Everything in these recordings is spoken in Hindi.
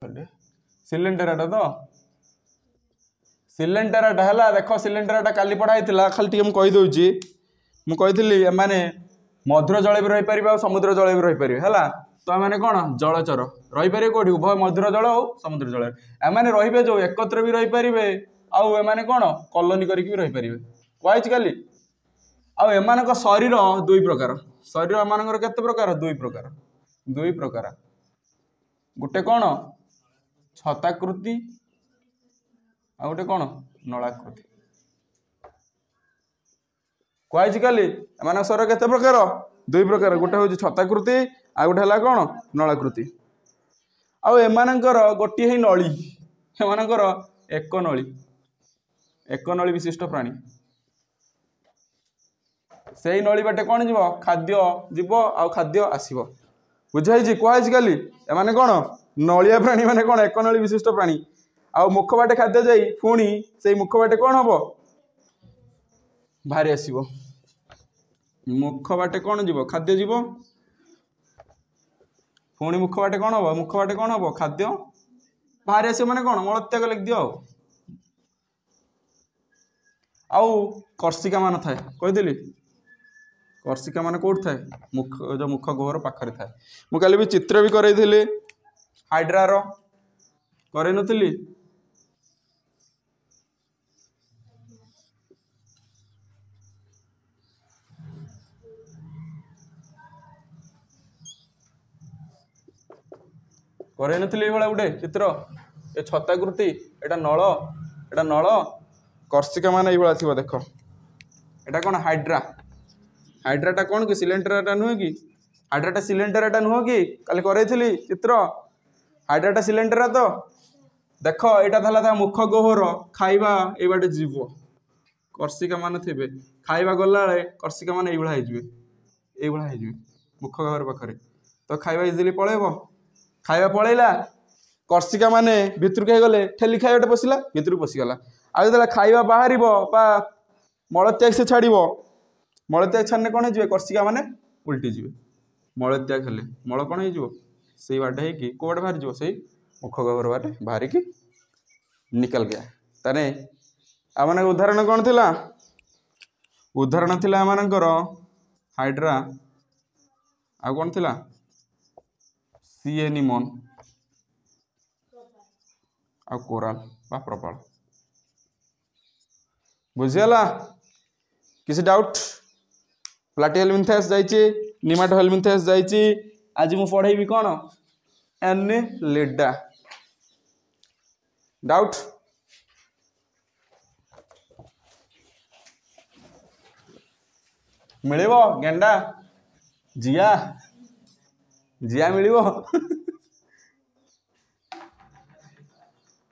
सिलेंटेराटा तो सिलेंटेराटा है देख सिलेंटेराटा काली पढ़ाई खाली टी कही दूसरी मुझे माने मधुर जल भी रहीपर और समुद्र जल भी रहीपर है तो मैंने कौन जलचर रहीपर कौटी उभय मधुर जल और समुद्र जल एम रे जो एकत्र भी रहीपर आने कौन कॉलोनी करके भी रहीपर कही काली आम शरीर दुई प्रकार शरीर एम केते प्रकार दुई प्रकार गोटे कौन छताकृति आ गोटे कौन नलाकृति कही काली एम शरीर केते प्रकार दुई प्रकार गोटे हूँ छताकृति आ गोटे है कौन नलाकृति आमर गोटे ही नली एमर एक नली विशिष्ट प्राणी से ही नली बाटे कौन जीव खाद्य जीव आ खाद्य आसब बुझाई कहुई काली एम कौन नलिया प्राणी माने कौन एक नली विशिष्ट प्राणी आ मुख बाटे खाद्य जाई पुणी से मुख बाटे कौन हम बाहरी आसब मुख बाटे कौन जीव खाद्य जीव पुणी मुख बाटे कौन हम मुख बाटे कौन हम खाद्य बाहरी आस माने कौन मलत्याग लिख दियो आउ कर्षिका मान थाए कहीदेली कर्षिका मान कौट थाए मुख जो मुख गहर पाखरे थाए मुझे भी चित्र भी करई हाइड्रार करे नथिली करे नथिली गोटे चित्र ए छताकृति एटा नल कर्षिका मान ये थी देख एटा कौन हाइड्रा हाइड्राटा कौन कि सिलेंडरटा नुहे कि हाइड्राटा सिलेंडरटा नुह कि काली करई चित्र हाइड्राटा सिलेंडर तो देख यहाँ था मुख गहर खाइबा ये बाटे जीव कर्षिका मान थे खाइबा गला कर्षिका मान ये मुख गहर पाखे तो खाइबा इजिली पलैब खाइबा पलैला कर्षिका माने भितर के गले ठेली खाइबाटे पशिला भितर पशिगला आज जो खाइबा बाहर मलत्याग से छाड़ मलत्याग छाड़ने कौन हो कर्षिका माने उल्टी जी मलत्याग हेले मल कौन हो से बाटे हो कौटे बाहरी जो से मुख गहर बाटे बाहर की निकल गया ताने आम उदाहरण कौन थिला उदाहरण थिला आमर हाइड्रा आ कौन थिला सी एनिमन आ कोराल बा प्रपाल बुझीगला किसी डाउट प्लाटीहेलमिन्थेस जाइए निमाटोहेलमिन्थेस जाइए आज मु पढ़ेबी कौन एनेलिडा डाउट मिलिबो गेंडा जिया जिया मिलिबो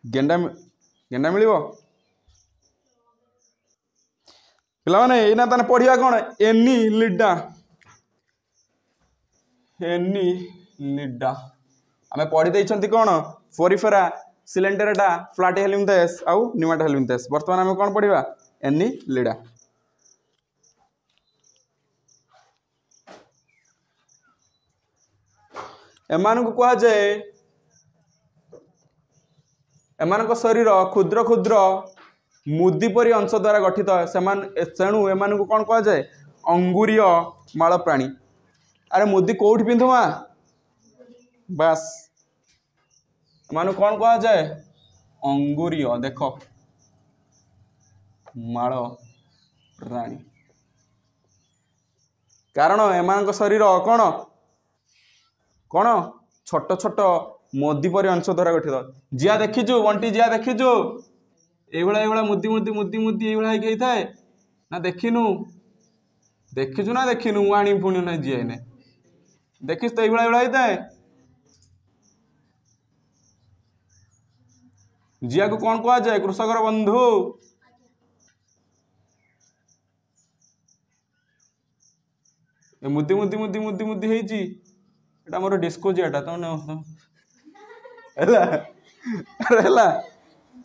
गेंडा गेंडा मिलिबो पिला माने एना ताने पढ़िया कौन एनिलिडा एनिलिडा आमे पढ़ी देइछंती कौन फोरिफेरा सिलेंडरटा प्लाटीहेलमिन्थेस आउ निमाटोहेलमिन्थेस वर्तमान आमे कौन पढ़िबा एनिलिडा एमान को कहा जाए एमान को शरीर क्षुद्र क्षुद्र मुदी परी अंश द्वारा गठित तेणु एमान को कौन कहा जाए अंगुरीय माल प्राणी अरे मुदी कौट पिंधुमा बास एमान कौन कहा जाए अंगुरीय देख माल प्राणी कारण एमान शरीर कौन कौन छोट छोट मोदी परी अंश द्वारा गठित जिया देखीचु बंटी जिया देखीचु ये मुदी मुदी मुदी मुदी ये थाए ना देखिनु देखीचु ना देखिनु आनी पुणी ना जिया ने देखी तो ये होता है जिया को कौन कहा जाए कृषकर बंधु मुदी मुदी मुदी मुदी मुदी है एटा मोर डिस्को जियाटा तो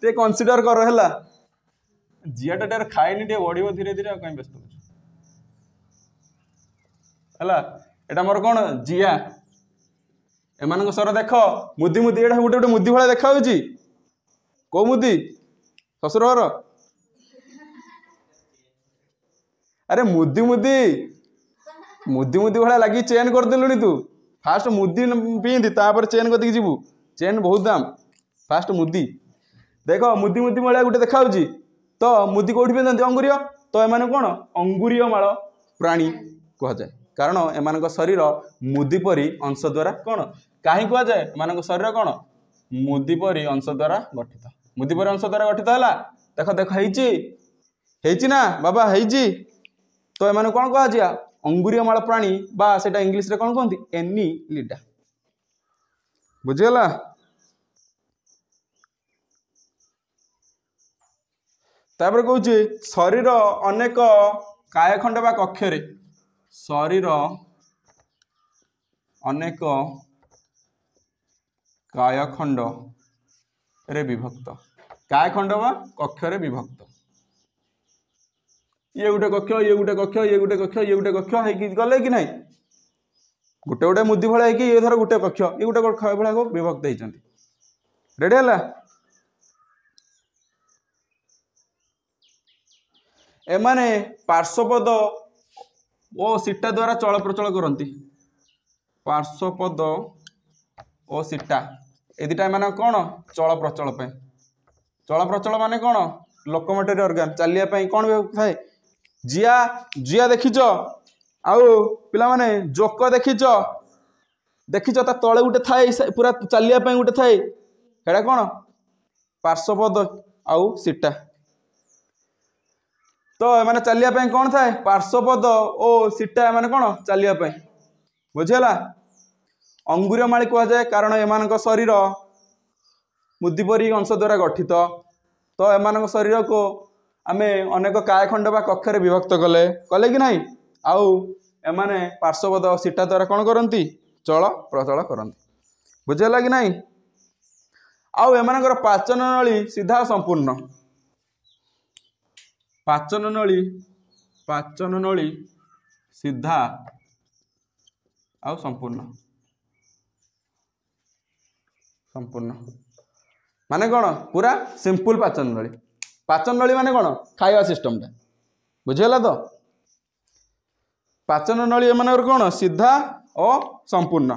ते कंसीडर कर है जियाटा टे खाएनि टे बढ़िया धीरे धीरे कहीं व्यस्त है एटा मोर कौन जिया एमान स्वर देख मुदी मुदी एटा गोटे गोटे मुदी भाया देखा कौ मुदी शशुर घर अरे मुदी मुदी मुदी मुदी भाया लगी चेन करदेलुनी तू फास्ट मुदी पिंधि तापर चेन कदी जीवु चेन बहुत दाम फास्ट मुदी देख मुदी मुदी भाया गोटे देखा तो मुदी कौटी पिंधती अंगुरीय तो एम कौन अंगुरीय माल प्राणी कह जाए कारण एम शरीर मुदी परी अंश द्वारा कौन कहीं कह जाए एम शरीर कौन मुदी परी अंश द्वारा गठित मुदी परी अंश द्वारा गठित है देख देख है ना बाबा है तो एम कौन कह अंगुरीय माल प्राणी बा सेटा इंग्लिश रे कौन कहती एनी लिडा बुझीगला तापर कहूँ शरीर अनेक कायखंड बा कक्षरे शरीर अनेक कायखंड रे विभक्त कायखंड बा कक्षरे विभक्त ये गोटे कक्ष ये गोटे कक्ष ये गोटे कक्ष ये गोटे कक्ष है गले कि नहीं गोटे गोटे मुदी भाया ये धर गोटे कक्ष ये गोटे कक्ष भाया विभक्त होती रेडी है एमाने पार्श्वपद ओ सीटा द्वारा चल प्रचल करती पार्श्वपद ओ सीटा ए दुटा एम कौन चल प्रचल चल प्रचल माने कौन लोकोमोटरी ऑर्गन चलिया कौन थाए जिया जिया देखिच आउ पिला माने जोक देखिच देखिच ता तले गोटे थाए पूरा चलिया गोटे थाए हेड़ा कौन पार्श्वपद आउ सीटा तो एमाने चलिया कौन थाए पार्श्वपद ओ सीटा एमाने कौन चलिया बुझीगला अंगुरीय माली कह जाए कारण एमान शरीर मुदी परी अंश द्वारा गठित तो एमान शरीर को आमे अनेक कायखंड बा कक्षरे विभक्त कले कले कि नहीं आउ एमाने पार्श्वपद सीटा द्वारा कौन करती चल प्रचल करती बुझीगला कि नहीं आउ एमानकर पाचन नली सीधा संपूर्ण पाचन नली सीधा आउ संपूर्ण संपूर्ण माने कौन पूरा सिंपल पाचन नली माने कौन खाଇବା सिस्टमटा बुझीगला तो पाचन नली एमानकर कौन सीधा और संपूर्ण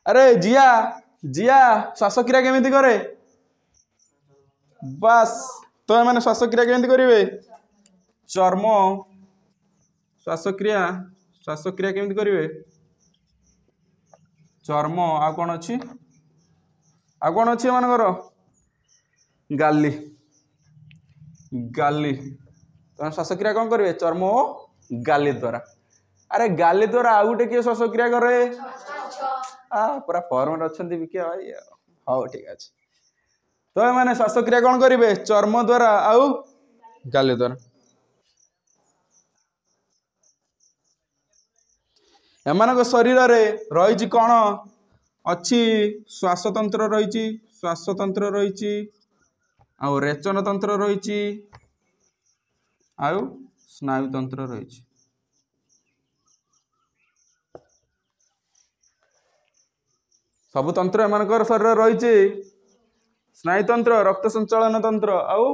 अरे जिया जिया श्वासक्रिया केमिति करे बस तो एमाने श्वासक्रिया केमिति करिवे चर्म श्वासक्रिया केमिति करिवे चर्म आ कौन अच्छी आ कौन अच्छी एमानकर गाली गाली तो श्वासक्रिया कौन करेंगे चर्म और गाली द्वारा अरे गाली द्वारा आउ गोटे किए श्वासक्रिया करे पूरा फॉर्म अच्छा विकिया भाई हाँ ठीक अच्छे तो एमाने श्वासक्रिया कौन करेंगे चर्म द्वारा आउ गाली द्वारा एमान शरीर रही कौन अच्छी श्वासतंत्र रही आउ रेचन तंत्र रही आउ स्नायुतंत्र रही सबु तंत्र एमानकर शरीर रही स्नायुतंत्र रक्त संचालन तंत्र आउ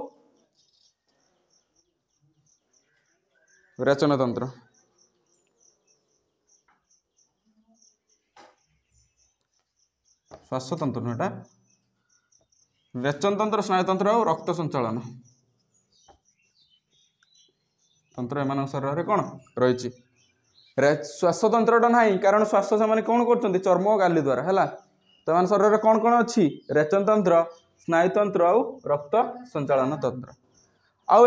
रेचन तंत्र श्वासतंत्र एटा रेचन तंत्र स्नायुतंत्र और रक्त संचालन तंत्र एमान शरीर कौन रही श्वासतंत्रटा ना कारण श्वास से कौन कर चर्म और गाली द्वारा है तो एम शरीर कौन कौन अच्छी रेचन तंत्र स्नायुतंत्र और रक्त संचालन तंत्र आउ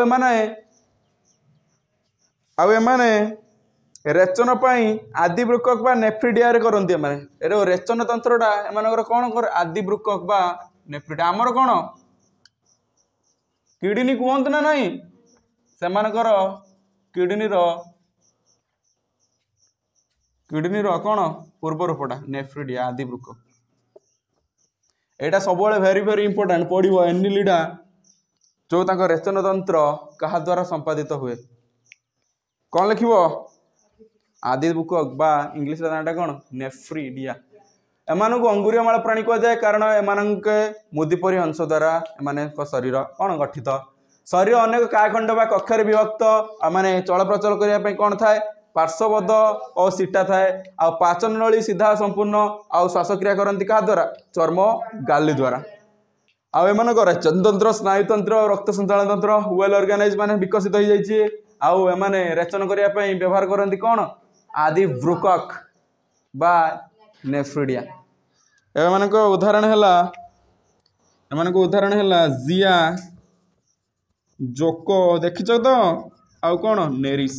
एमाने रेचन आदि वृक्क बा नेफ्रिडिया करती रेचन तंत्रटा एम कौन कर आदि वृक्क बा नेफ्रिडिया आमर कौन किडनी कहते ना नहीं सेमानकर किडनीर कौन पूर्व रूपटा नेफ्रिडिया आदि वृक्क एटा सब वेरी वेरी इंपोर्टेंट पढ़ो एनिलिडा जो रेचन तंत्र क्या द्वारा संपादित हुए कौन लिखिबो आदि ब्रुकक बा इंग्लिश नाटा कौन नेफ्रिडिया एमानक अंगुरीयमाला प्राणी कह जाए कारण एमानक मुदीपरी अंश द्वारा एम शरीर कौन गठित शरीर अनेक कायखंड बा कक्षर विभक्त माने चल प्रचल करने कौन थाए पार्श्वबद्ध और सीटा थाए आ पाचन नली सीधा संपूर्ण आ श्वासक्रिया करती क्या द्वारा चर्म गाली द्वारा आउ एम रेचनतंत्र स्नायुतंत्र रक्त संचालन तंत्र वेल ऑर्गेनाइज माने विकसित हो जाइए आउ एमाने रेचन करने व्यवहार करती कौन आदि ब्रुकक बा नेफ्रिडिया एमानक उदाहरण है जिया जोको देखिच तो आउ कौन नेरिस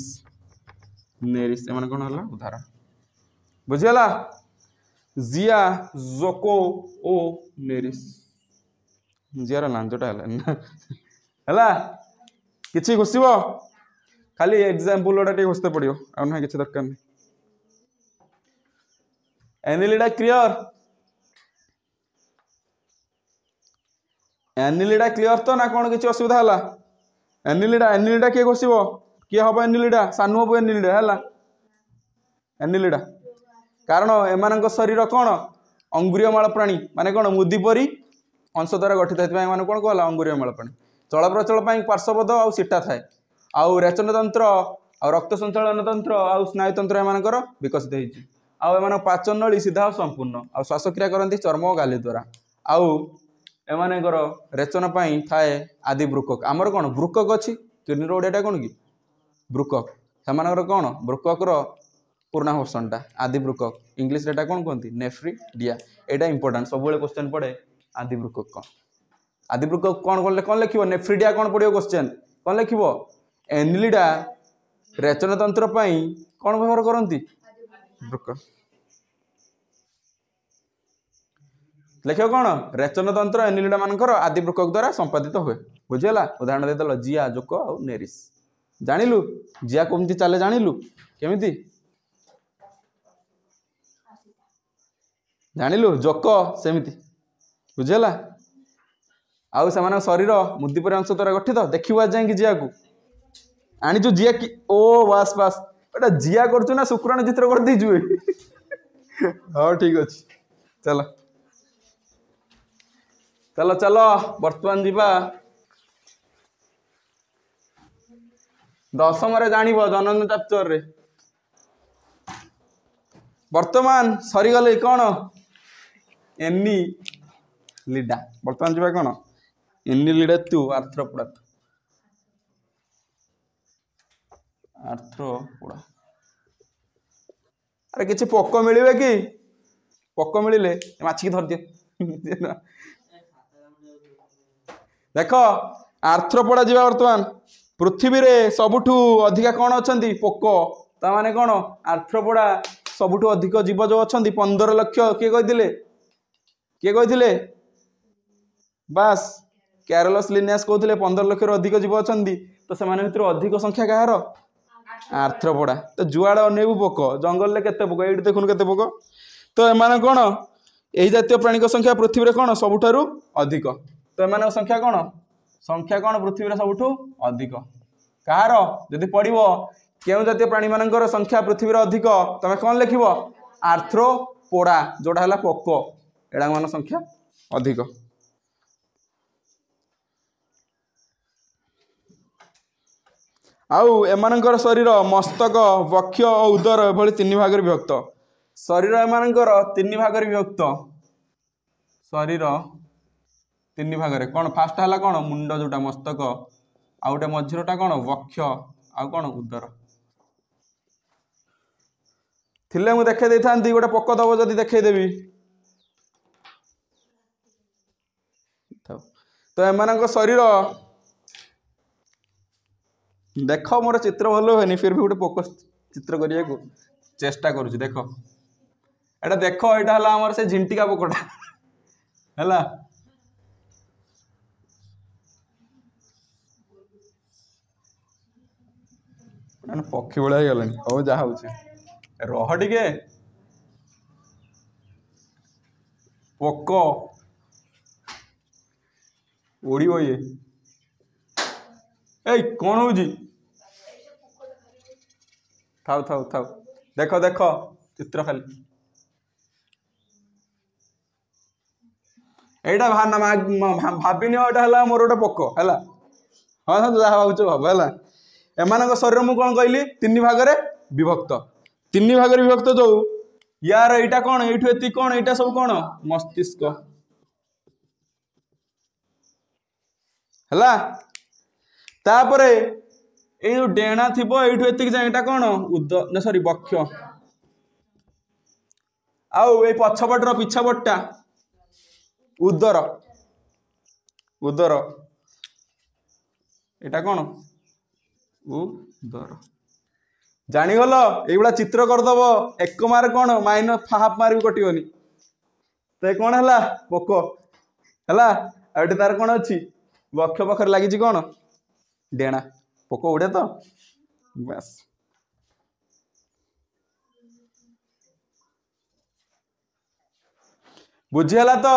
नेरिस एम कौन है उदाहरण बुझीगला जिया जोको ओ नेरिस जियार लांजटा है किसी घुसब खाली एग्जाम्पल गोटे घुसते पड़ो आ ना किसी दरकार नहीं एनिलिडा क्लियर एनिलिडा क्लियर तो ना कौन किसी असुविधा है एनिलिडा एनिलिडा किए घोषब किए हम एनिलिडा सानू हम एनिलिडा है एनिलिडा कारण एम शरीर कौन अंगुरीयमाला प्राणी माने कौन मुदीपरी अंश द्वारा गठित है कौन कहला अंगुरीयमाला प्राणी चल प्रचल पार्श्वबद्ध आ सीटा थाए आउ रेचन तंत्र आ रक्त संचालन तंत्र आ स्नायुतंत्र एम विकसित होती आम पाचन नली सीधा संपूर्ण आ श्वासक्रिया करती चर्म और गाली द्वारा आउ एमानकर रेचन थाए आदि ब्रुकक आमर कौन ब्रुकक अच्छी किडनी ओडिया कौन कि ब्रुकक से कौन ब्रुकक पूर्णा वर्षनटा आदि ब्रुकक इंग्लिश रेटा कौन कहते नेफ्रिडिया एटा इंपोर्टेंट सब क्वेश्चन पड़े आदि ब्रुकक कौन आदि ब्रुकक कौन लिख नेफ्रिडिया कौन पड़ो क्वेश्चन कौन लिख एनिलिडा रेचन तंत्र कौन व्यवहार करती ब्रुकक लिख कौन रेचन तंत्र एनिलिडा मानकर आदि ब्रुकक द्वारा संपादित हुए बुझीगला उदाहरण देदेल जिया जोक और नेरिस जानिलु जिया कमती चले जानिलु केमिति जानिलु जोक सेमिति बुझीगला आउ से शरीर मुदीपरी अंश द्वारा गठित देखिबा आज जाए जिया को आनीचु जिया कि ओ बास बास एटा जिया करचु ना शुक्राणु चित्र कर दीजु हाँ ठीक अच्छे चलो चलो चलो बर्तमान जीवा दशम जानिब जनन चैप्टर रे बर्तमान सरीगले कौन एनी लिडा बर्तमान जीवा कौन एनी लिडा तू आर्थ्रोपोडा आर्थ्रोपोडा अरे किसी पोक मिले कि पोक मिले माछी धर दिए देख आर्थ्रोपोडा जीवा बर्तमान पृथ्वी रे सबुठू अधिका कौन अच्छा पोक ताने कौन आर्थ्रोपोडा सबुठू अधिक जीव जो अच्छा 15 लाख किए कहते बास कैरोलस लिनियस कहते 15 लाख अधिक जीव अच्छा तो से अधिक संख्या कहार आर्थ्रोपोडा तो जुआड़ अनेबू पोक जंगल में केते पोक ये देखुन केते पोक तो एम कौन यही जातीय प्राणी संख्या पृथ्वी रे कौन सबुठारु अधिक तो एम संख्या कौन पृथ्वी रे सबुठू अधिक कहार जदि पढ़ो क्यों जातीय प्राणी मानकर संख्या पृथ्वी रे अधिक तमें कौन लिख आर्थ्रोपोडा जोड़ा है पोक एड़ा मान संख्या अधिक आउ एमानकर शरीर मस्तक वक्ष और उदर एभली 3 भाग विभक्त शरीर एमानकर 3 भाग विभक्त शरीर 3 भाग कौन फास्ट है कौन मुंड जोटा मस्तक आउ गोटे मझीरटा कौन वक्ष आउ कौन उदर थिले मु देखे देई थांती गोटे पोक दब जदि देखैदेवी तो एमानक शरीर देख मोर चित्र भल हुए फिर भी गोटे पोक चित्र करने को चेष्टा करुच्ची देख एटा देख यहाँ है आमर से झिंटिका पोकटा है पक्षी भाया गला हूँ जहाँ हूँ रह टिके पोक उड़ी ये ए कौन हो थाउ थाउ थाउ देख देख चित्र खाली एटा भाविनी एटा मोर गोटे पोक है हाँ जहाँ भावुच भाव है एम शरीर मुझे कौन कहली तीन भाग में विभक्त तीन भाग विभक्त जो यार एटा कौन ये कौन एटा सब कौन मस्तिष्क है तापरे ये जो डेणा थी ये जाए एटा कौन उद सॉरी बक्ष आउ ये पछपटर पिछपटा उदर उदर एटा कौन उदर जानीगल ये चित्र करदब एक मार्क कौन माइनस हाफ मार्क भी कटोनी तो कौन है पोक है तार कौन अच्छी बक्ष पाखे लगी कौन डेणा पोक उड़े तो बस बुझीगला तो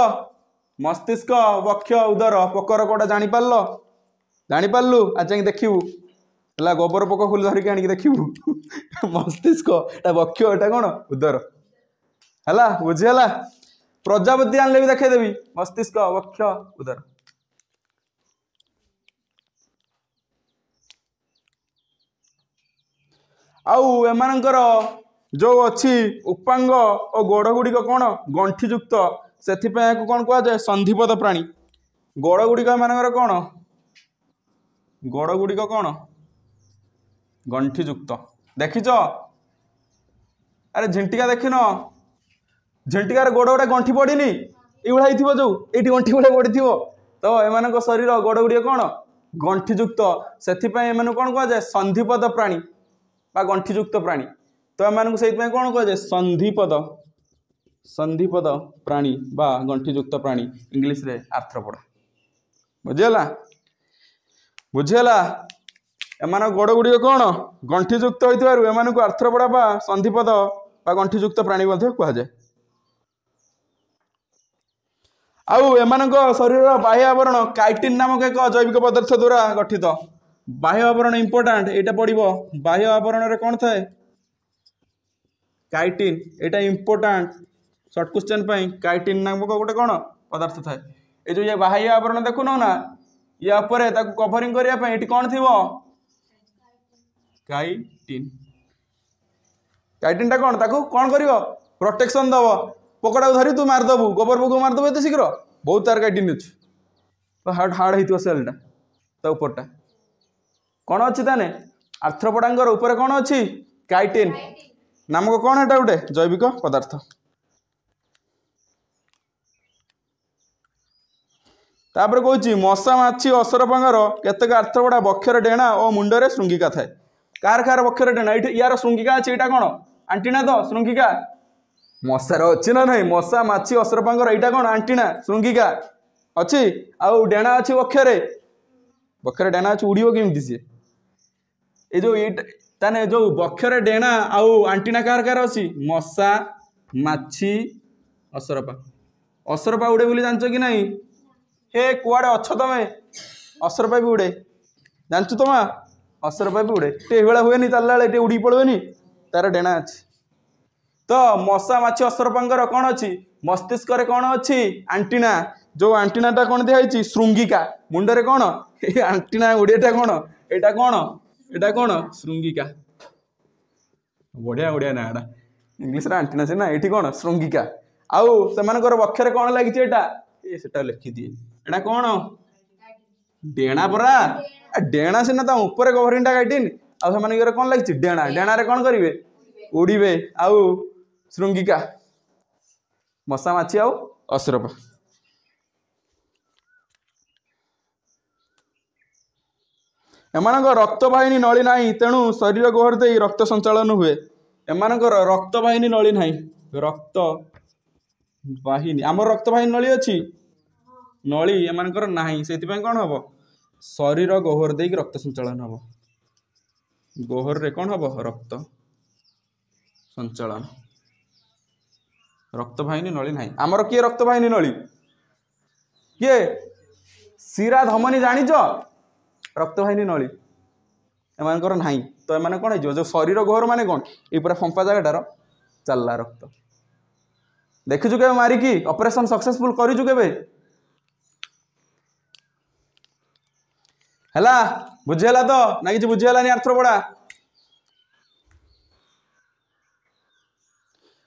मस्तिष्क बक्ष उदर पोकर कोटा जानीपारू आज देखू है गोबर पोक फुल धरिकी आनिक देखू मस्तिष्क एटा बक्ष एटा कौन उदर है बुझीगला प्रजापति आनले भी देखदेवी मस्तिष्क बक्ष उदर आउ एमानकर जो अच्छी उपांग और गोड़ गुड़िक कौन गंठीयुक्त से कौन कहुए संधिपद प्राणी गोड़ गुड़िक एमानकर कौन गोड़ गुड़िक कौन गंठीयुक्त देखिच अरे झिंटिका देखिन झिंटिकार गोड़ गोटे गंठी पड़नी ये जो ये गंठी गुड़ा पड़ी तो एम शरीर गोड़ गुड़िक कौन गंठीयुक्त से कौन कहुए संधिपद प्राणी बा गंठीयुक्त प्राणी तो एम से कौन कहुए संधिपद संधिपद प्राणी बा गंठीयुक्त प्राणी इंग्लिश रे आर्थ्रोपोडा बुझीगला बुझीगला एम गोड़ गुड़िक कौन गंठीयुक्त होम को आर्थ्रोपोडा बा संधिपद बा गंठीयुक्त प्राणी कहुए आउ एम शरीर बाह्य आवरण काइटिन नामक एक जैविक पदार्थ द्वारा गठित बाह्य आवरण इंपोर्टाट यहाँ पड़ो बाह्य आवरण कौन थाए काइटिन यहाँ इंपोर्टाट सर्ट क्वेश्चन काइटिन नामक गोटे कौन पदार्थ थाए ये जो ये बाह्य आवरण देखुन ना या कभरिंग करने कौन थी काइटिन काइटिन टा कौन ताकू कौन कर प्रोटेक्शन दब पोकटा धरी तू मारदेबू गोबर पोक मारदेबू एत शीघ्र बहुत तार काइटिन अच्छी तो हार्ड हो सेलटा उपरटा कौन अच्छी ताने आर्थ्रोपोडांगर ऊपर कौन अच्छी काइटिन नामक कौन है गोटे जैविक पदार्थ तापर कहूँ मशा माछी असरपांगर केतक आर्थ्रोपोडा बक्षर डेणा और मुंडरे श्रृंगिका थाए कार कार बक्षर डेणा ये यार श्रृंगिका अच्छी यहाँ कौन आंटीना तो श्रृंगिका मशार अच्छी ना नहीं मशा माछी असरपांगर यहाँ कौन आंटीना श्रृंगिका अच्छी आउ डेणा अच्छी बक्षरे बक्षर डेणा अच्छी उड़ीब केमती सी ये जो ताने जो बक्षर डेणा आउ आंटीना कार कार अच्छी मशा माछी असरपा असरपा उड़े बोली जानच कि नहीं हे कुआड़े अच्छ तमें असरपा भी उड़े जानचु तुम असरपा भी उड़े ये हुए चलला बेले उड़ी पड़े तार डेणा अच्छी तो मशा माछी असरपांगर कौन अच्छी मस्तिष्क कौन अच्छी आंटीना जो आंटीनाटा कौन दिखाई श्रृंगिका मुंडरे कौन ये आंटीना उड़ियाटा कौन एटा कौन एटा कौन श्रृंगिका बढ़िया बढ़िया ना एटा इंग्लिश आंटीना से ना ये कौन श्रृंगिका आउ से बक्षर कौन लगी ये लिखी दिए एटा कौन डेणा परा डेणा सीना ऊपर कभरिंगटा काटिन आने कौन लगी डेणा डेणारे कौन करेंगे उड़ीबे आउ श्रृंगिका मशा माछी आउ असरपा एम रक्तवाहिनी नली ना तेणु शरीर गोहर दे रक्त संचालन हुए एम रक्तवाहिनी नली ना रक्त वाहिनी आम रक्तवाहिनी नली अच्छी नली एमर ना से कौन हम शरीर गोहर दे रक्त संचालन हम गोहर रे कौन हम रक्त संचालन रक्तवाहिनी नली ना आमर किए रक्तवाहिनी नली किए शिरा धमनी जानिच रक्तवाहिनी नली एमानकर नाही तो एमाने कौन हो जो शरीर गहर माने कौन ये पूरा फंपा जगटार चलला रक्त देखिचु के मारिकी ऑपरेशन सक्सेसफुल करिचु केबे हला बुझिहला तो ना कि बुझिहलानी आर्थ्रोपोडा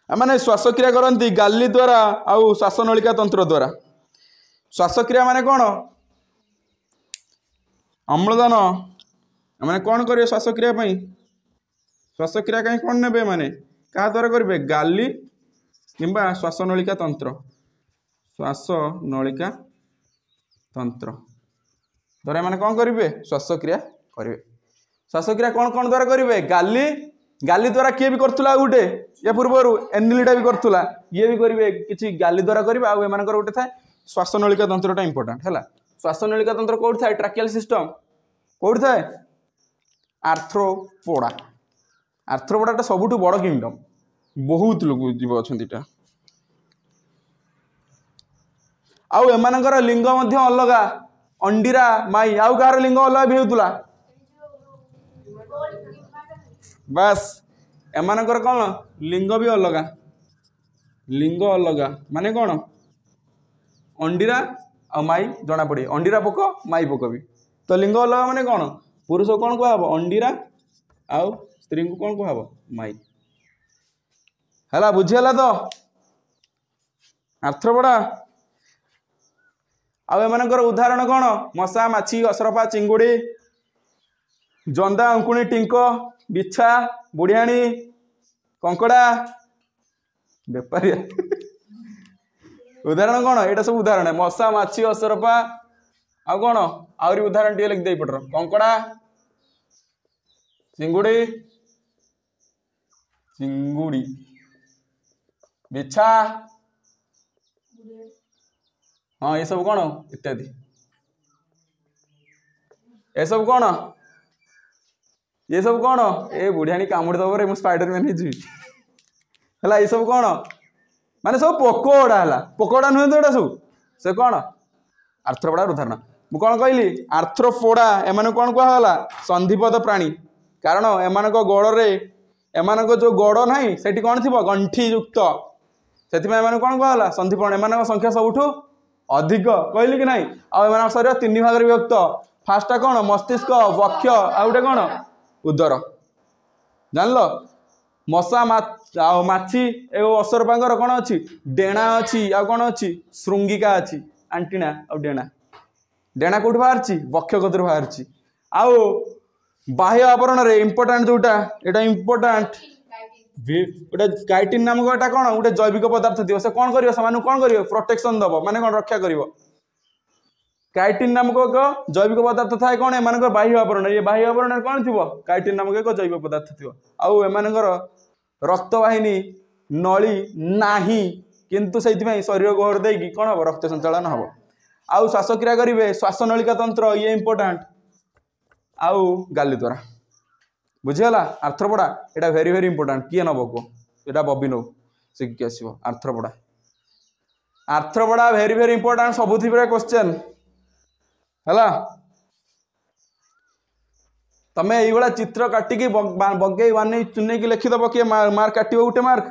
आमने श्वासक्रिया करती गाली द्वारा आउ श्वासनलिका तंत्र द्वारा श्वासक्रिया माने कौन अम्लजान मैंने कौन करेंगे श्वासक्रिया श्वासक्रिया कहीं कौन ने माने क्या द्वारा करेंगे गाली किंबा श्वासनलिका तंत्र श्वासनलिका तंत्र द्वारा मैंने कौन करेंगे श्वासक्रिया करेंगे श्वासक्रिया कौन कौन द्वारा करेंगे गाली गाली द्वारा किए भी करुला गोटे या पूर्वर एनिलीटा भी करुला ये भी करेंगे किसी गाली द्वारा करेंगे आउ एम गोटे थाए श्वासनलिका तंत्रटा इंपोर्टाट है श्वासनलिका तंत्र कौट थाए ट्राकियल सिस्टम कौट थाए आर्थ्रोपोडा आर्थ्रोपोडाटा सबुठ बड़ किंगडम बहुत लोग जीव अच्छा आउ एमानकर लिंग मध्य अलगा अंडीरा माई आउ कार लिंग अलग भी होता बस एमानकर कौन लिंग भी अलगा लिंग अलगा माने कौन अंडीरा आ माई जना पड़े अंडीरा पोक माई पोक भी तो लिंग अलग माने कौन पुरुष को कौन कहब अंडीरा आउ स्त्री को कौन कहब माई है बुझीगला तो आर्थ्रोपोडा आउ एमानकर उदाहरण कौन मशा माछी असरपा चिंगुड़ी जंदा अंकुणी टिंक बिछा बुढ़ियाणी कंकड़ा बेपारिया उदाहरण कौन यहाँ सब उदाहरण है मशा माछी असरपा आउ कौन आहरी उदाहरण टे लिखिदे पटर कंकड़ा चिंगुड़ी चिंगुड़ी बिछा हाँ ये सब कौन इत्यादि ये सब कौन ये सब कौन ए बुढ़ियाणी कामुड़ी दब मुझे स्पाइडरमैन है ये सब कौन माने सब पोकोड़ा है पोकोड़ा नुहे तो यहाँ सब से कौन आर्थ्रोपोडा उदाहरण मु कौन कहली आर्थ्रोपोडा एम कौन कहला संधिपद प्राणी कारण एम गोड़े एम जो गोड़ ना से कौन थी गंठी युक्त से कौन कहला संधिपद एम संख्या सबुठ अधिक कहली कि नहीं आम शरीर 3 भाग विभक्त फास्टा कौन मस्तिष्क वक्ष आ गए कौन उदर जान लो मशा माछी एवं असरपांगर कौन अच्छी डेणा अच्छी आ कौन अच्छी श्रृंगिका अच्छी आंटीना आ डेणा डेणा कौट बाहर वक्ष कतर बाहर आउ बाह्य आवरण रे इंपोर्टाट जोटा यहाँ इंपोर्टाट काइटिन नामक एटा कौन गोटे जैविक पदार्थ थी से कौन कर कौन कर प्रोटेक्शन दब माने कौन रक्षा कर काइटिन नामक एक जैविक पदार्थ थाए कौन एम बाह्य आवरण ये बाह्य आवरण कौन थी काइटिन नामक एक जैविक पदार्थ थी आउ एम रक्तवाहिनी नली नाही किंतु से शरीर गहर देकी कौन हम रक्त संचालन हम आउ श्वासक्रिया करेंगे श्वासनलिका तंत्र ये इंपोर्टाट आउ गाली द्वारा बुझीगला आर्थ्रोपोडा यहाँ भेरी भेरी इंपोर्टाट किए नब को यहाँ बबी नौ शिखिक आसो आर्थ्रोपोडा आर्थ्रोपोडा भेरी भेरी इंपोर्टाट सबुथि क्वेश्चन है तमें ये चित्र काटिकी बगे बानी चुने की लिखिदब किए मार्क काट गोटे मार्क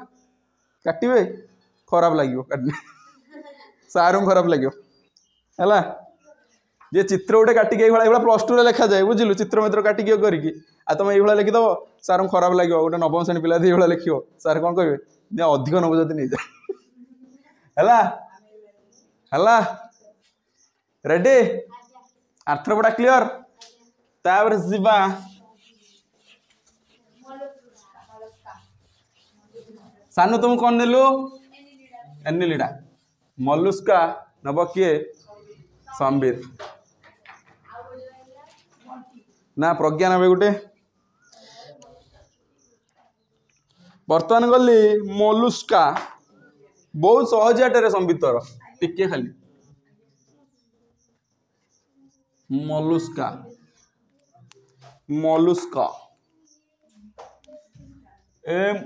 काटे खराब लगे सारू खराब लगे है ये चित्र गोटे काटिकी ये +2 लिखा जाए बुझिलु चित्र मित्र काटिकी करके आ तुम ये लिखिदब सार खराब लगे गोटे 9म श्रेणी पिला ये लिख सार कौन कहे अधिक नब जब नहीं जाए है रेडी आर्थ्रोपोडा क्लियर तापर जीवा सानू तुम कौन नेलु एनिलिडा मलुस्का नब किए संबित ना प्रज्ञा नबे गोटे बर्तमान गली मोलुस्का बहुत सहजियाटे संबितर टिके खाली मोलुस्का मोलुस्का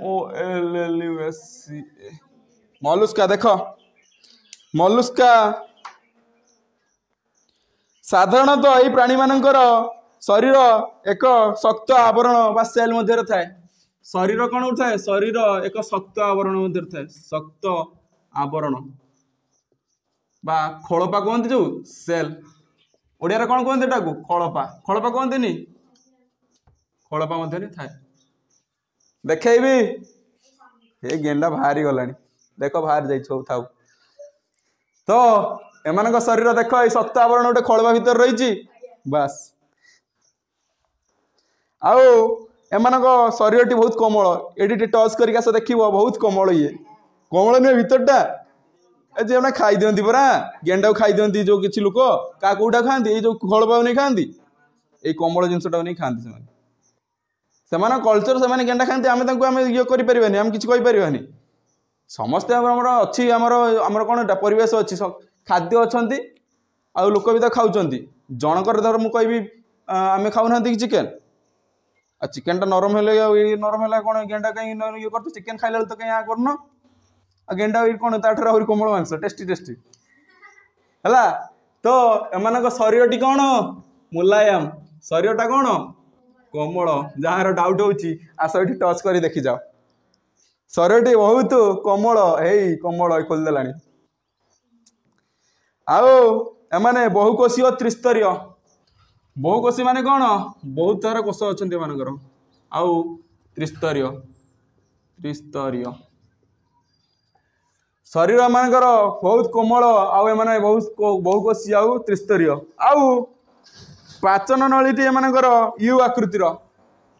MOLLUSCA मोलुस्का देख मोलुस्का साधारणतः यही प्राणी मानकर शरीर एक शक्त आवरण बा सेल मध्य थाए शरीर कौन उठाए शरीर एक शक्त आवरण मध्य थाए शक्त आवरण बा खोलपा कहते जो सेल ओडिया कौन कहते खोलपा खोलपा कहते खोलपा मध्य थाए देखी ये गेंडा बाहरी गलानी देख बाहर जाऊ तो एमान शरीर देख ये शक्त आवरण गोटे खोलपा भितर रही बास आउ एमान शरीर टी बहुत कोमल ये टच करके आस देख बहुत कोमल ये कोमल नुहे भितरटा जे खाई दिखती परा गेंडा को खाई दिखती जो किसी लोक क्या कौटा खाती जो खोलपा नहीं खाती ये कोमल जिनटा नहीं खाती से कल्चर से गेंडा खाते आम ये करें आम कि कहींपारे समस्ते आमर अच्छी आमर कौन परिवेश अच्छी खाद्य अच्छा आउ लोक भी तो खाऊँ जनकर धर मुझे आम खाऊना कि चिकेन आ चिकेन टा नरम है नरम है कौन गेंडा कहीं ये कर चिकेन खाइला तो कहीं करन आ गेंडा कौन ताठर आहरी कोमल मांस टेस्टी टेस्टी है तो एम शरीर टी कौन मुलायम शरीर टा कौन कोमल जार डाउट होची आस ये टच कर देखी जाओ शरीर टी बहुत कोमल हे कोमल खोलदेला आउ एमाने बहुकोशीय त्रिस्तरीय बहुकोशी माने कौन बहुत सारा कोष अच्छा एमानकर आउ त्रिस्तरीय त्रिस्तरीय शरीर एमानकर बहुत कोमल आउ एमाने बहुत बहुकोशी आउ त्रिस्तरीय आउ पाचन नळीटी एमानकर यू आकृतिर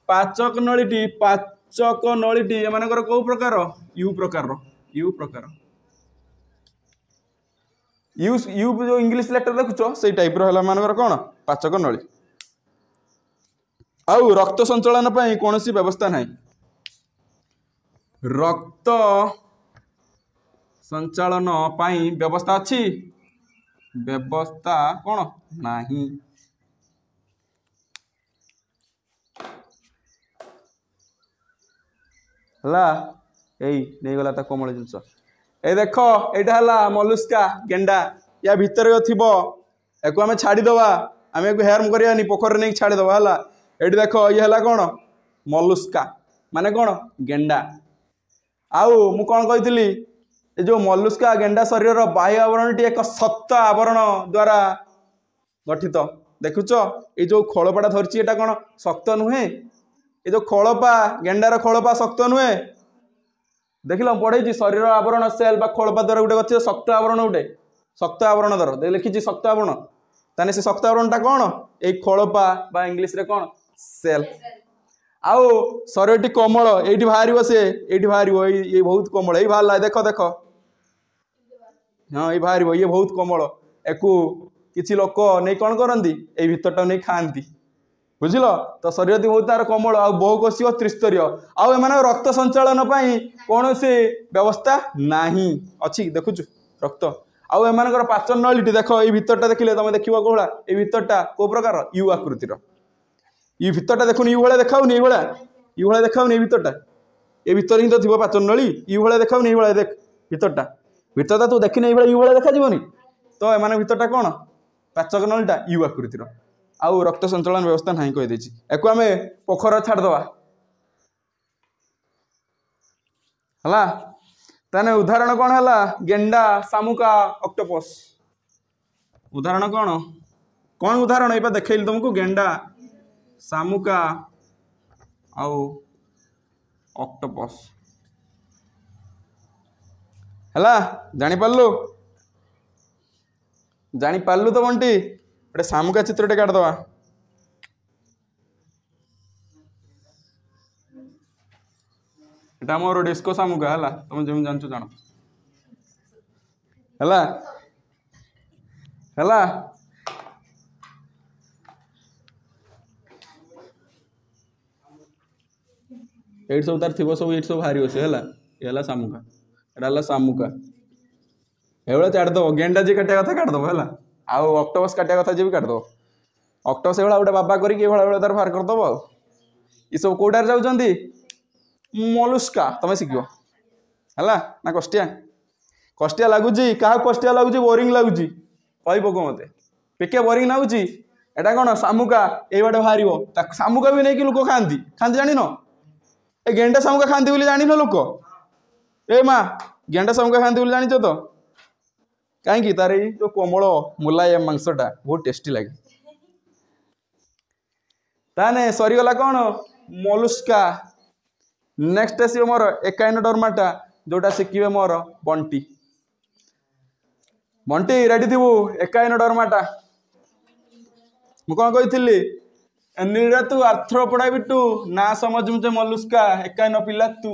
पाचक नळीटी एमानकर को प्रकार यू प्रकार यू प्रकार यू यू जो इंग्लिश लेटर देखुच से टाइप रहा कौन पाचक नली आउ रक्त संचलन पर कौन सी व्यवस्था नहीं रक्त संचालन पाई व्यवस्था अच्छी व्यवस्था कौन नहीं हला नहीं गला कोमल जिनस ए देख यहाँ है मलुस्का गेंडा या भितर थी एक आम छाड़ीदवा आम एक हेरम करानी पोखर नहीं छाड़ीदवा है ये देख ये है कौन मलुस्का माने कौन गेंडा आउ मु कौन कही जो मलुस्का गेंडा शरीर बाह्य आवरण टी एक शक्त आवरण द्वारा गठित देखुच ये जो खोलपाटा धरची एटा कौन शक्त नुहे ये जो खोलपा गेंडार खोलपा शक्त नुहे देख लो पढ़े शरीर आवरण सेल बा खोलपा द्वारा गोटे गति शक्त आवरण गोटे शक्त आवरण द्वारा लिखी शक्त आवरण ताने से शक्त आवरणटा कौन ये खोलपा बा इंग्लिश रे कौन सेल आउ शरीर टी कोमल ये बाहर से ये बाहर ये बहुत कोमल ये बाहर देख देख हाँ ये बाहर ये बहुत कोमल एकू किसी लोक नहीं कौन करती ये भितरटा नहीं खाती बुझल तो शरीर टी बहुत तार कोमल आ बहुकोशीय त्रिस्तरीय आउ एम रक्त संचालन कौन से व्यवस्था नहीं अच्छी देखुच रक्त आउ एम पाचन नळीटी देख ये भितरटा देखिले तुम देखो कौड़ा ये भितरटा को प्रकार यू आकृतिर ये भितरटा देखुन यू भाया देखाऊनी यू भाया देखाऊनी भितरटा ये भितर ही तो थी पाचन नळी यू भाया देखाऊनी ये देख भितरटा तू देखने ये यू भाया देखा तो एम भितरटा कौन पाचक नळीटा यू आकृतिर आउ रक्त संचालन व्यवस्था नहीं कहीदे एक आम पोखर छाड़दवा है ताने उदाहरण कौन है गेंडा शामुका ऑक्टोपस उदाहरण कौन कौन उदाहरण ये देखली तुमको गेंडा शामुका आउ ऑक्टोपस है जानी पार्लु तो बंटी गोटे शामुका चित्रटे काटदवा एटा मोर डिस्को शामुका है तुम जमी जानचु जान है ये सब तार थी सब ये सब बाहर से है शामुका एटा शामुका ये छाड़द गेंडा जी काटिया कथा काटदब है आउ ऑक्टोपस काटिया कथा जी भी काटदब ऑक्टोपस ये गोटे बाबा करके तार बाहर करदब आ सब कौटार जाऊँगी मलुस्का तुम शिख है ना कष्टिया कष्टिया लगुच क्या कष्टिया लगुच बोरिंग लगुच कह पक मत टिके बोरिंग लगुच एटा कौन शामुका ये बाटे बाहर शामुका भी नहीं कि लोक खाती खाती जान ए गेंडा शामुका खाती बोली जान लोक ए माँ गेंडा शामुका खाती बोली जान तो कहीं तार जो कोमल मुलायम मांसटा बहुत टेस्टी लगे ताने सरीगला कौन मोलुस्का नेक्स्ट आसो मोर एकाइनोडर्माटा जोटा शिखे मोर बंटी बंटी रेडी थी एकाइनोडर्माटा मु कौन कही नीरा तू आर्थ्रोपोडा बिटू ना समझ मुझे मोलुस्का एकाइन पिला तू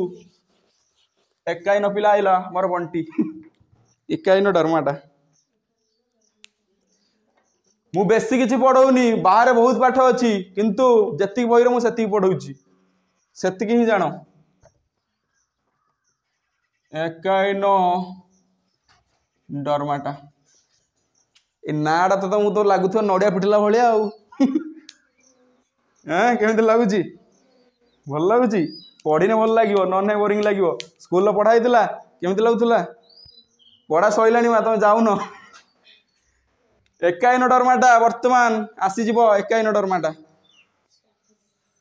एकाइन पिला आइला मोर बंटी एकाइनोडर्माटा मु बेसी किसी पढ़ौनी बाहर बहुत पाठ अच्छी किंतु जेतिक बही मुझे पढ़ाऊँगी सेतिक ही जान एकाइनोडर्माटा ए नाड़ा तो मुझे लगुथ नड़िया पिटिला भाया केमी लगुच भल लगुच पढ़ने भल लगे न बोरिंग लगे स्कूल पढ़ाई केमी लगुला पढ़ा सैला तुम जाऊन एकाइनोडर्माटा वर्तमान आसीज एकाइनोडर्माटा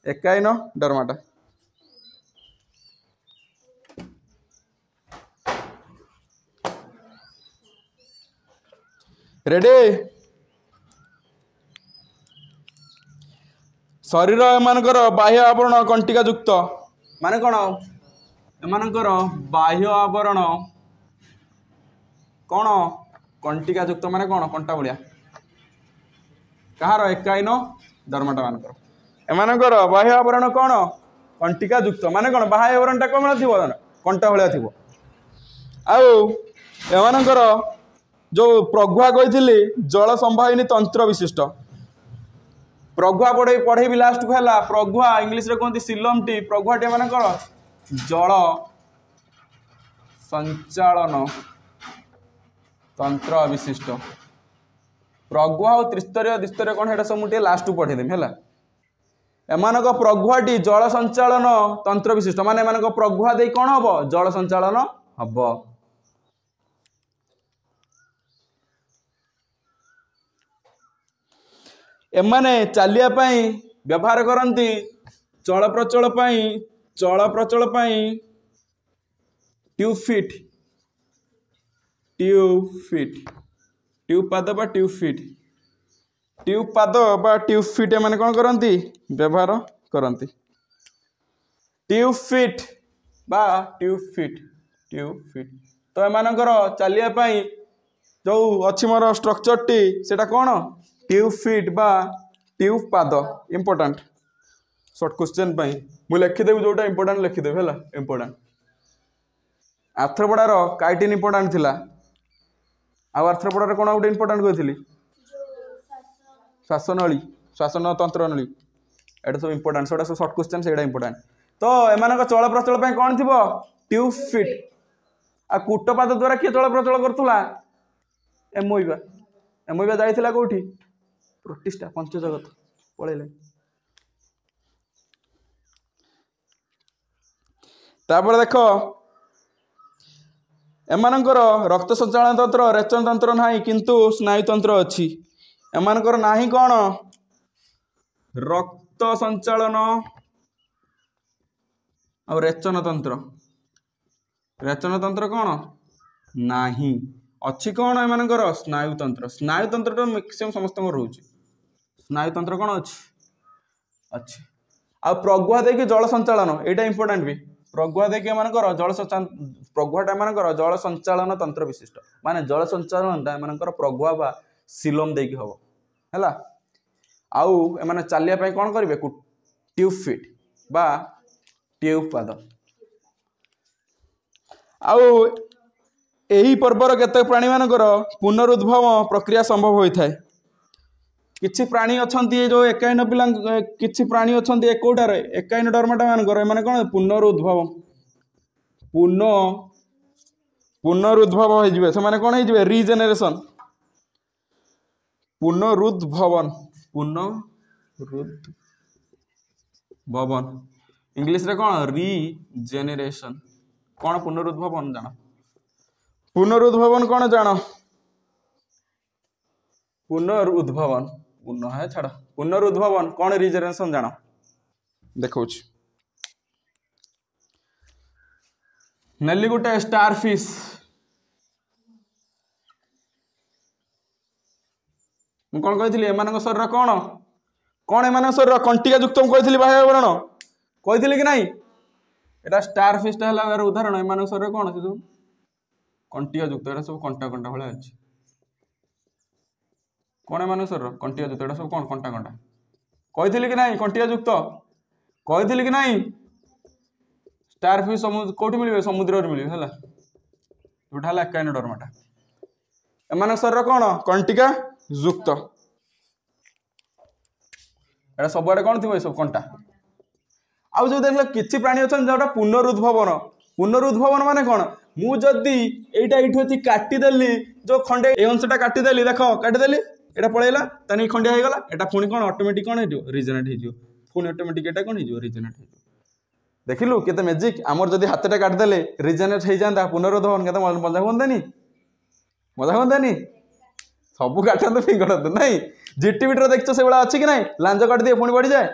एकाइनोडर्माटा रेडी शरीर एमानकर बाह्य आवरण कंटिका युक्त माने कौन एमानकर बाह्य आवरण कौन कंटिका युक्त माने कौन कंटा भलिया कहार एकाइनोडर्माटा मानकर एमानकर बाह्य आवरण कौन कंटिका युक्त माने कौन बाह्य आवरणटा कम थी कंटा भलिया थी आमानकर जो प्रघुआ कही जल संवाहिनी तंत्र विशिष्ट प्रघुआ पढ़ेबी लास्ट को है प्रघुआ इंग्लीश रे कहते सिलम टी प्रघुआ टी मान जल संचालन तंत्र विशिष्ट प्रघुआ और त्रिस्तरीय द्विस्तरीय कौन है सब मुझे लास्ट को पढ़ेदेमी है एमान प्रघुआटी जल संचालन तंत्र विशिष्ट मान एम प्रघुआ दे कौन हम जल संचालन हम एमाने चलिया व्यवहार करती चल प्रचल ट्यूब फिट ट्यूब पाद बा ट्यूब फिट एमाने कौन करती व्यवहार करती ट्यूब फिट तो एमानकर चलिया जो अच्छी मोर स्ट्रक्चर टी सेटा कौन ट्यूब फिट बा ट्यूब पाद इंपोर्टेंट शॉर्ट क्वेश्चन मु लिखिदेवी जोटा इंपोर्टेंट लिखिदेवी है इंपोर्टेंट आर्थ्रोपोडार काइटिन इंपोर्टेंट थिला आर्थ्रोपोडार कौन गोटे इंपोर्टेंट कही श्वासन तंत्र नली एटा सब इंपोर्टेंट सब शॉर्ट क्वेश्चन से इंपोर्टेंट तो एमान चल प्रचल कौन थी ट्यूब फिट आ कूटपाद द्वारा किए चल प्रचल करूला एमोइबा जाइथिला कोठी प्रतिष्ठा पंचजगत पलैले तापर देख एमानकर रक्त संचालन तंत्र रेचन तंत्र नहीं किंतु स्नायु तंत्र अच्छी एमानकर नाही कौन रक्त संचालन और रेचन तंत्र कौन नाही अच्छी कौन एमानकर स्नायु तंत्र तो मैक्सिमम समस्त रोचे स्नायु तंत्र कौन अच्छी आ प्रघुआ देखिए जल संचालन यहाँ इंपोर्टेंट भी प्रघुआ देखिए एमानकर प्रघुआटा एमानकर जल संचालन तंत्र विशिष्ट माने जल संचालनटा एमानकर प्रघुआ बा सिलोम देकी हबो हैला आउ एमाने चालिया पई कोन करिवे ट्यूब फिट बा ट्यूब पाद आउ एही पर्वर केते प्राणी मानकर पुनरुद्भव प्रक्रिया संभव होता है किछि प्राणी अछंती जो एकाइन पिला किछि प्राणी अछंती एकोटारे एकाइनोडर्माटा मानकर माने कोन पुनरुद्भव हो जिवे से माने कोन हो जिवे रीजेनरेशन पुनरुद्भवन इंग्लिश रे कोन रीजेनरेशन कोन पुनरुद्भवन जाना पुनरुद्भवन कौन जान पुनरुद्भवन पुनः है छाड़ पुनरुद्भवन कौन रिजनरेशन जान देखो नेली गोटे स्टार फिश मु कौन कही एम शरीर कौन कौन एम शरीर कंटिका युक्त कही बाह्य आवरण कही कि नहीं एटा स्टार फिश है उदाहरण एम शरीर कौन से सब कंटिका युक्त एटा सब कंटा कंटा भाया अच्छी कौन एम शरीर कंटिका युक्त एटा सब कौन कंटा कंटा कही कि नहीं कंटिका युक्त कही कि नहीं स्टार फिश कौट मिले समुद्र मिले है जोटा है एकाइनोडर्माटा एम शरीर कौन कंटिका युक्त एटा सबुआडे कौन थी सब कंटा आउ जो देख किसी प्राणी अच्छा जोटा पुनरुद्भवन पुनरुद्भवन माने कौन मु जदि एटा ये काटिदेली जो खंडे ए अंशटा काटिदेली देख काटिदेली एटा पलैला तानी खंडिया हो गला एटा पुणी कौन ऑटोमेटिक कौन हो रिजेनेट हो पुणी ऑटोमेटिक एटा कौन हो रिजेनेट हो देखिलु केते मैजिक आमर जदि हाथटा काटिदेले रिजेनेट हो जाता पुनरुद्भवन केते मजा हुंदानी सबू काटते फिंगड़ते नहीं जीटीवीटी देखो से भाया अच्छी कि नहीं लांज काट दिए पुणी बढ़ी जाए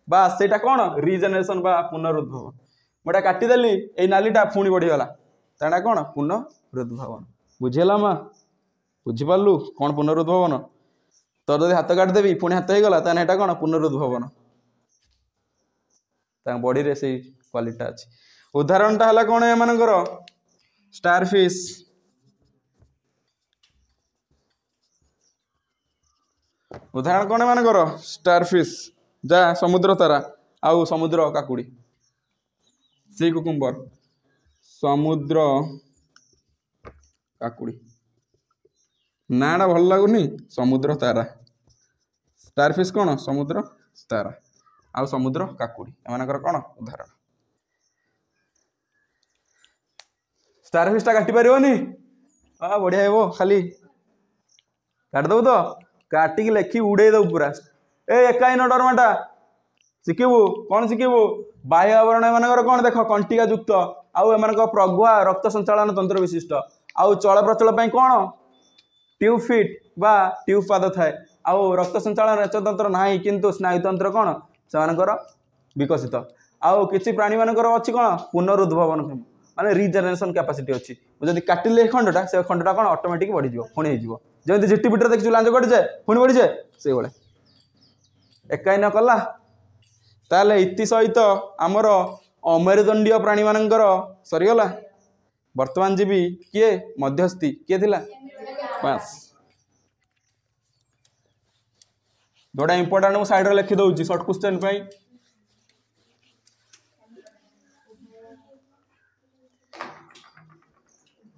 बास से कौन रिजेनेरेशन बा पुनरुद्भवन मोटा काटिदेली ये नालीटा पुणी बढ़ीगला तेना कौन पुनरुद्भवन बुझीगला माँ बुझीपारू कौन पुनरुद्भवन तोर जब हाथ काटिदेवी पुणी हाथ हो गला ताने कौन पुनरुद्भवन बॉडी रे से क्वालिटी अच्छी उदाहरणटा है कौन एमानकर स्टार फिश उदाहरण कौन एमानकर स्टार फिश जा समुद्र तारा आउ समुद्र काकुड़ी सी कुकुम्बर समुद्र काकुड़ी नाटा भल लगुनि समुद्र तारा स्टार फिश कौन समुद्र तारा आउ समुद्र काकुड़ी एमानकर कौन उदाहरण स्टार फिश टा काटी पारिबनी बढ़िया हो खाली काटिदेव तो काटिकी लेखी उड़े दो पूरा एकाइनोडर्माटा शिखिबू कौन शिखिबू बाह्य आवरण एमानकर कौन देख कंटिका युक्त आउ एमानकर प्रगुआ रक्त संचालन तंत्र विशिष्ट आउ चल प्रचल कौन ट्यूब फिट बा ट्यूब पाद थाए आउ रक्त संचालन रेचन तंत्र नाही किंतु स्नायुतंत्र कौन से विकसित आउ किसी प्राणी मानकर अच्छी कौन पुनरुद्भवन माने रिजेनेरेशन कैपेसिटी अच्छी जब काटिले खंडटा से खंडटा कौन ऑटोमेटिक बढ़ी पुणी हो जमी जीटीपीटी देखिए लांज कटि जाए पुणी बढ़ी जाए से भाई एकाइन कला ताले इति सहित आमर अमेरुदंडीय प्राणी मानकर सरीगला वर्तमान जीवी किए मध्यस्थी किए थिला बस जोड़ा इंपोर्टेंट मु साइड रे लिखि दउची शॉर्ट क्वेश्चन पई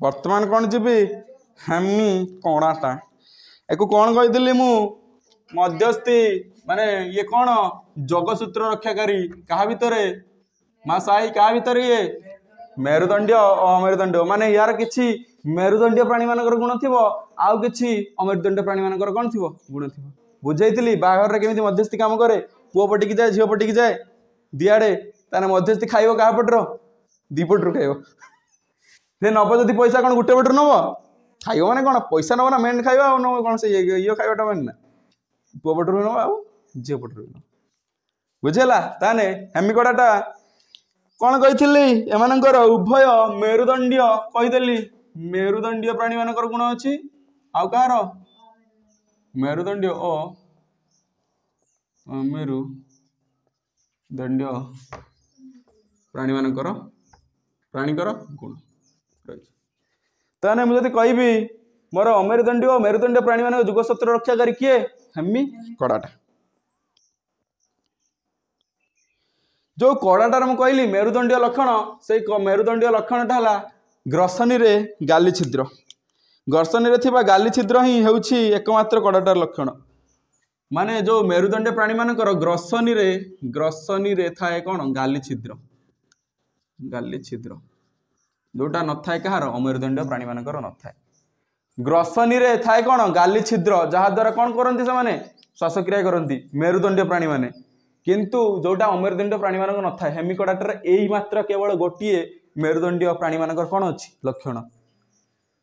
वर्तमान कौन जीवी हेमी कणाटा एको कौन कही मु मध्यस्थी माने ये कौन जगसूत्र रक्षाकारी क्या भितर माँ साई क्या भितर ये मेरुदंडीय अमेरुदंडीय माने यार किछि मेरुदंडीय प्राणी मानकर गुण थी आउ किछि अमेरुदंडीय प्राणी मानकर कौन थी गुण थी बुझाई बाहर केमी मध्यस्थी काम करे पुओ पटिकी जाए झील पटिकी जाए दिआड़े ताने मध्यस्थी खाइब क्या पटर दी पटर खाइब से नब जदि पैसा कौन गोटे पटर नब खाइब माने कौन पैसा नब ना मेन खाइब नब कौन से ये खाइबाटा मेन ना पुओ पटर भी नब आउ झील पटर भी नब बुझेला ताने हेमिकड़ाटा कौन कही एमानकर उभय मेरुदंडीय कहीदेली मेरुदंडीय प्राणी मानकर गुण अच्छी आउ कहार मेरुदंडीय ओ मेरुदंडीय प्राणी मानकर प्राणीकर गुण ताने मुझे कहबी मोर अमेरुदंडीय और मेरुदंडीय प्राणी मान जुगसत्र रक्षाकारी किए हेमी कड़ाटा जो कड़ाटार मुझे कहली मेरुदंडीय लक्षण से मेरुदंडीय लक्षणटा है ग्रसनी रे गाली छिद्र गर्सनी रे थिबा गाली छिद्र ही हेउछि एकमात्र कड़ाटार लक्षण माने जो मेरुदंडीय प्राणी मानकर ग्रसनी रे थाए कौन गाली छिद्र जोटा न थाए कहार अमेरुदंडीय प्राणी मानकर न थाए ग्रसनी रे थाए कौन गाली छिद्र जहा द्वारा कौन करती से माने श्वासक्रिया करती मेरुदंडीय प्राणी माने किंतु जोटा अमेरुदंडीय प्राणी मानक न थाए हेमिकडाटर एई मात्र केवल गोटे मेरुदंडीय प्राणी मानकर कौन अच्छी लक्षण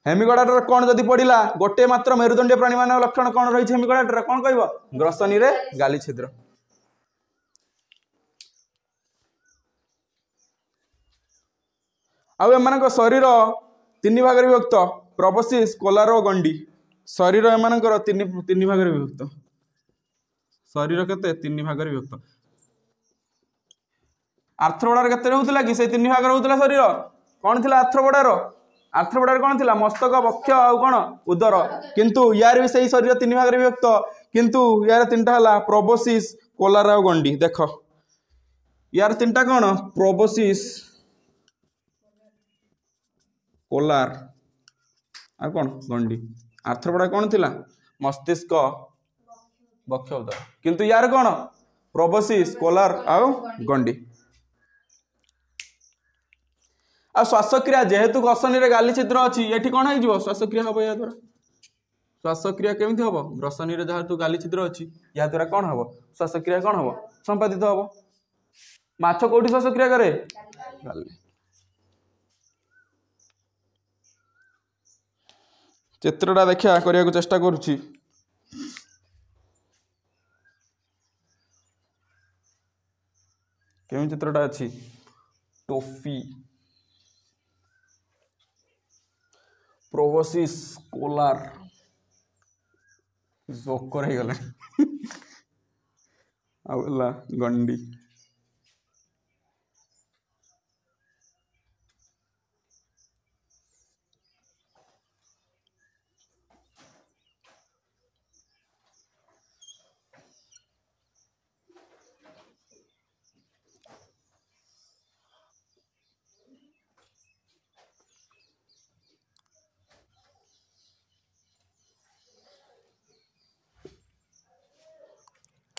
हेमिगोडाटर कौन जदि पड़ा गोटे मात्र मेरुदंडीय प्राणी मान लक्षण कौन रही हेमिगोडाटर कौन कह ग्रसनी रे गाली छिद्र। आउ एम शरीर तीन भाग विभक्त प्रोबोसिस कोलार और गंडी शरीर एम तीन भाग विभक्त शरीर केते तीन भाग विभक्त आर्थ्रोपोडार केते होउतला कि से तीन भाग होउतला शरीर कौन थिला आर्थ्रोपोडार कौन थिला मस्तक वक्ष आउ कौन उदर किंतु यार भी सही शरीर तीन भाग विभक्त किंतु यार तीनटा हला प्रोबोसिस कोलार और गंडी देख यार तीनटा कौन प्रोबोसिस कोलार आ कौन गंडी आर्थ्रोपोडा कौन थिला मस्तिष्क वक्ष उदर किंतु यार कौन प्रोबोसिस कोलार आ गंडी आ श्वासक्रिया जेहेतु ग्रसनी रे गाली छिद्र अच्छी ये कौन हो श्वासक्रिया हम या द्वारा श्वासक्रिया केमी हम ग्रसनी रे जेहेतु गाली छिद्र अच्छी या द्वारा कौन हम श्वासक्रिया कौन हम संपादित हम माछ कोठी श्वासक्रिया करे गाली चित्रटा देखा करने को चेष्टा करुच्ची केमी चित्रटा अच्छी टोफी प्रोबोसिस कोलार जोकर हो गले आउला गंडी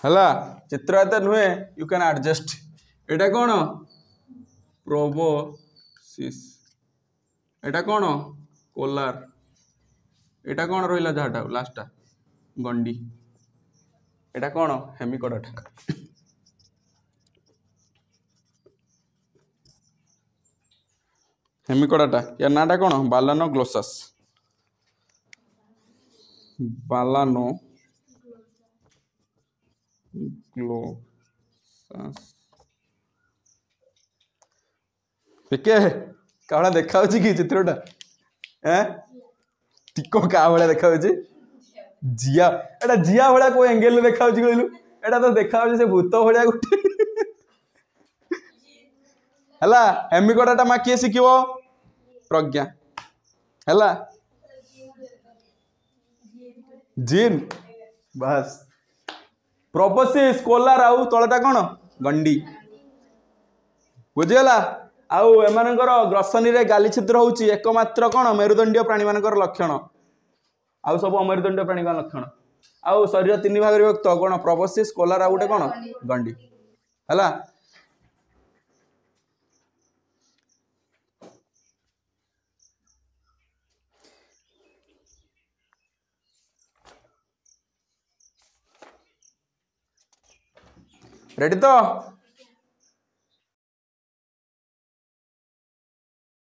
हला चित्र एत नुहे यू कैन एडजस्ट एटा कौन प्रोबोसिस एटा कौन कोलार एटा कौन रहा जहाँटा लास्टा गंडी एटा कौन हेमिकोडाटा हेमिकोडाटा या नाटा कौन बालानो ग्लोसास बालानो ग्लोसास देखे का देखा कि चित्रटा टिको का भाया देखा जिया एटा जिया भाया को एंगेल देखा कहलु एटा तो देखा से भूत भाया गोटे है हेमिकोडाटा मा किए शिखिबो प्रज्ञा है जीन बस प्रोबोसिस कोलार आउ तलटा कौन गंडी बुझीगला आउ एमानकर ग्रसनी रे गाली छिद्र होउची एकमात्र कौन मेरुदंडीय प्राणी मानकर लक्षण आउ सब अमेरुदंडीय प्राणी का लक्षण आउ शरीर तीन भाग विभक्त कौन प्रोबोसिस कोलार आउ गोटे कौन गंडी है रेडी तो